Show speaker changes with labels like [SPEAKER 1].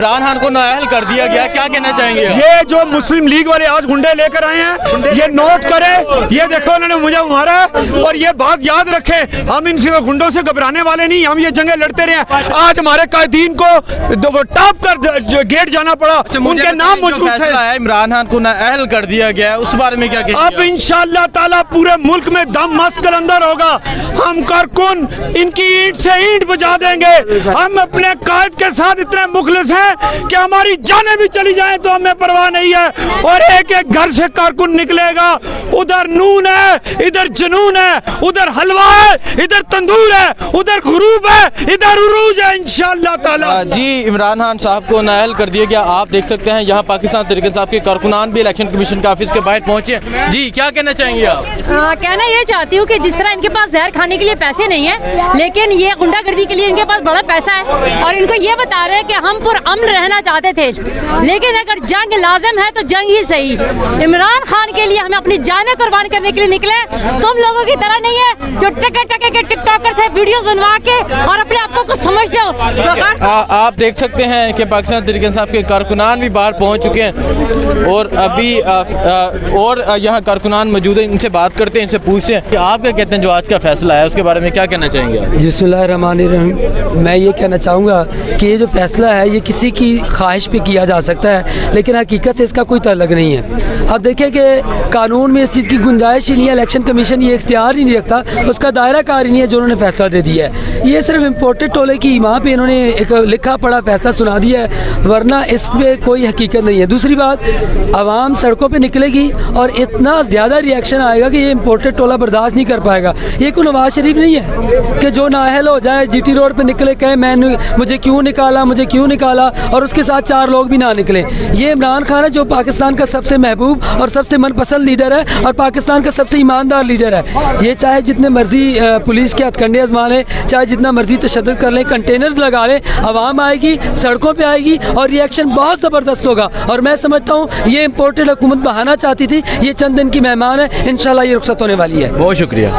[SPEAKER 1] इमरान खान को नाअहल कर दिया गया, क्या कहना चाहेंगे आप?
[SPEAKER 2] ये जो मुस्लिम लीग वाले आज गुंडे लेकर आए हैं, ये नोट करें, ये देखो उन्होंने मुझे मारा है। और ये बात याद रखें, हम इनसे गुंडों से घबराने वाले नहीं, हम ये जंगें लड़ते रहे। आज हमारे कायदीन को टॉप कर गेट जाना पड़ा, उनके नाम मौजूद थे।
[SPEAKER 1] इमरान खान को नाअहल कर दिया गया, उस बारे में क्या कहेंगे?
[SPEAKER 2] अब इंशाअल्लाह ताला पूरे मुल्क में दम मस्त कलंदर होगा। हम कारकुन इनकी ईंट से ईंट बजा देंगे। हम अपने कायद के साथ इतने मुखलिस हैं कि हमारी जानें भी चली जाएं तो हमें परवाह नहीं है। और एक एक घर से कारकुन निकलेगा, उधर नून है, इधर जुनून है, उधर हलवा है, इधर तंदूर है, उधर गुरूब है, इधर उरूज है इंशाअल्लाह ताला।
[SPEAKER 1] जी, इमरान खान साहब को नाअहल कर दिया गया। आप देख सकते हैं यहाँ पाकिस्तान तहरीक इंसाफ के कारकुनान भी इलेक्शन कमीशन के ऑफिस के बाहर पहुंचे। जी, क्या कहना चाहेंगे आप?
[SPEAKER 3] कहना ये चाहती हूँ कि जिस तरह इनके पास जहर खाने के लिए पैसे नहीं है, लेकिन ये गुंडागर्दी के लिए इनके पास बड़ा पैसा है। और इनको ये बता रहे हैं कि हम पुरअमन रहना चाहते थे, लेकिन अगर जंग लाजिम है तो जंग ही सही। इमरान खान के लिए हमें अपनी जानें कुर्बान करने के लिए निकले। तुम लोगों की तरह नहीं है जो टके टके के टिकटॉकर से वीडियोस बनवा के और अपने आप को कुछ समझते हो।
[SPEAKER 1] आप देख सकते हैं कि पाकिस्तान तहरीक इंसाफ के कारकुनान भी बाहर पहुंच चुके हैं और अभी और यहाँ कारकुनान मौजूद हैं। इनसे बात करते हैं, इनसे पूछते हैं कि आप क्या कहते हैं जो आज का फैसला है उसके बारे में क्या कहना चाहेंगे आप?
[SPEAKER 4] बिस्मिल्लाहिर्रहमानिर्रहीम। मैं ये कहना चाहूँगा कि ये जो फैसला है ये किसी की ख्वाहिश पे किया जा सकता है, लेकिन हकीकत से इसका कोई ताल्लुक नहीं है। अब देखें कि कानून में इस चीज़ की गुंजाइश ही नहीं है, इलेक्शन कमीशन ये इख्तियार ही नहीं रखता, उसका दायरा कार ही नहीं है जो उन्होंने फैसला दे दिया है। ये सिर्फ इम्पोर्टेड टोले की वहाँ पे इन्होंने एक लिखा पढ़ा फैसला सुना दिया है, वरना इस पर कोई हकीकत नहीं है। दूसरी बात, आवाम सड़कों पर निकलेगी और इतना ज़्यादा रिएक्शन आएगा कि ये इम्पोर्टेड टोला बर्दाश्त नहीं कर पाएगा। ये कोई नवाज शरीफ नहीं है कि जो नाअहल हो जाए जीटी रोड पे निकले, कहे मैंने मुझे क्यों निकाला, मुझे क्यों निकाला, और उसके साथ 4 लोग भी ना निकले। ये इमरान खान है जो पाकिस्तान का सबसे महबूब और सबसे मनपसंद लीडर है और पाकिस्तान का सबसे ईमानदार लीडर है। ये चाहे जितने मर्जी पुलिस के हथकंडे आजमा लें, चाहे जितना मर्जी तशद्दुद कर लें, कंटेनर्स लगा लें, आवाम आएगी, सड़कों पर आएगी और रिएक्शन बहुत ज़बरदस्त होगा। और मैं समझता हूँ ये इम्पोर्टेड हुकूमत बहाना चाहती थी, ये चंद दिन की मेहमान है, इंशाल्लाह ये रुखसत होने वाली है।
[SPEAKER 1] बहुत शुक्रिया।